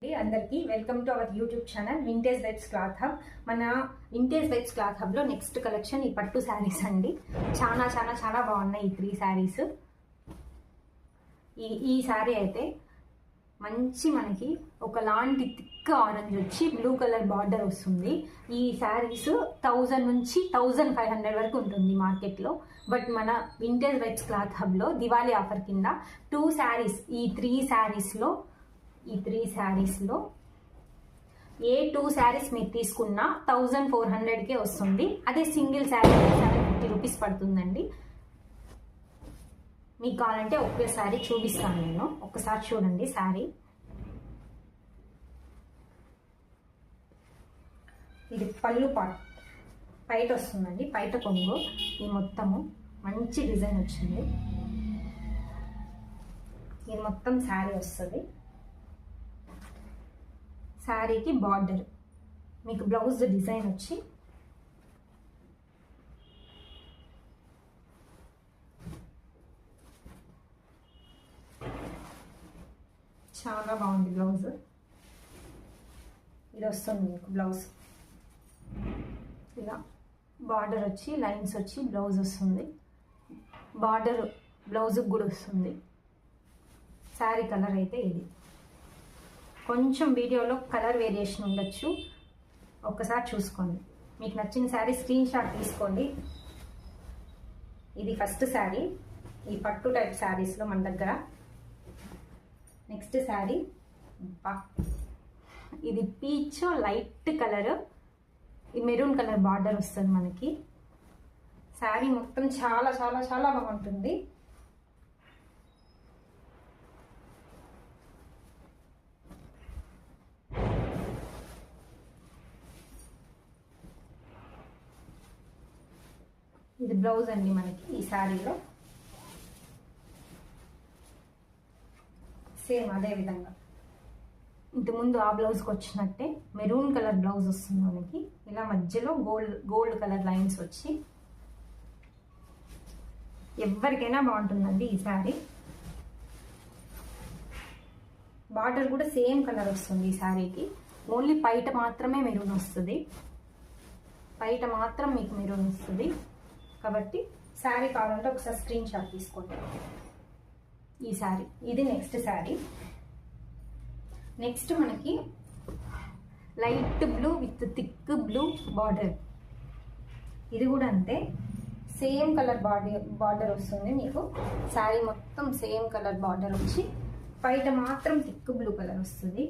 అందరికీ welcome to our YouTube channel vintage vibes cloth hub. మన vintage vibes cloth hub లో next collection ఈ పట్టు శారీస్ అండి. చాలా చాలా చాలా బాగున్నాయి ఈ 3 శారీస్. ఈ శారీ అయితే మంచి మనకి ఒకలాంటి థిక్ ఆరెంజ్ వచ్చి బ్లూ కలర్ బార్డర్ వస్తుంది. ఈ శారీస్ 1000 నుంచి 1500 వరకు ఉంటుంది మార్కెట్లో. బట్ మన వింటేజ్ వైబ్స్ క్లాత్ హబ్ లో దివాళీ ఆఫర్ కింద 2 శారీస్ ఈ 3 శారీస్లో ఏ 2 శారీస్ మీరు తీసుకున్నా 1400కే వస్తుంది. అదే సింగిల్ శారీ 750 రూపీస్ పడుతుందండి. మీకు కావాలంటే ఒక్కసారి చూపిస్తాను నేను. ఒక్కసారి చూడండి శారీ. ఇది పళ్ళు పైట వస్తుందండి, పైట కొంగు. ఈ మొత్తము మంచి డిజైన్ వచ్చింది. ఇది మొత్తం శారీ వస్తుంది. శారీకి బార్డర్, మీకు బ్లౌజ్ డిజైన్ వచ్చి చాలా బాగుంది. బ్లౌజ్ ఇది వస్తుంది మీకు. బ్లౌజ్ ఇలా బార్డర్ వచ్చి లైన్స్ వచ్చి బ్లౌజ్ వస్తుంది. బార్డర్ బ్లౌజ్కి కూడా వస్తుంది. శారీ కలర్ అయితే ఇది. కొంచెం వీడియోలో కలర్ వేరియేషన్ ఉండొచ్చు, ఒక్కసారి చూసుకోండి. మీకు నచ్చిన శారీ స్క్రీన్ షాట్ తీసుకోండి. ఇది ఫస్ట్ శారీ ఈ పట్టు టైప్ శారీస్లో మన దగ్గర. నెక్స్ట్ శారీ ఇది పీచ్ లైట్ కలర్, ఈ మెరూన్ కలర్ బార్డర్ వస్తుంది మనకి. శారీ మొత్తం చాలా చాలా చాలా బాగుంటుంది. ఇది బ్లౌజ్ అండి మనకి. ఈ శారీలో సేమ్ అదే విధంగా ఇంతకుముందు ఆ బ్లౌజ్కి వచ్చినట్టే మెరూన్ కలర్ బ్లౌజ్ వస్తుంది మనకి. ఇలా మధ్యలో గోల్డ్ కలర్ లైన్స్ వచ్చి ఎవరికైనా బాగుంటుందండి ఈ శారీ. బార్డర్ కూడా సేమ్ కలర్ వస్తుంది ఈ శారీకి. ఓన్లీ పైట మాత్రమే మెరూన్ వస్తుంది. పైట మాత్రం మీకు మెరూన్ వస్తుంది. కాబట్టి శారీ కావాలంటే ఒకసారి స్క్రీన్ షాట్ తీసుకోండి. ఈ శారీ ఇది నెక్స్ట్ శారీ. నెక్స్ట్ మనకి light blue with thick blue border. ఇది కూడా అంతే, సేమ్ కలర్ బార్డర్ వస్తుంది మీకు. శారీ మొత్తం సేమ్ కలర్ బార్డర్ వచ్చి బయట మాత్రం థిక్ బ్లూ కలర్ వస్తుంది.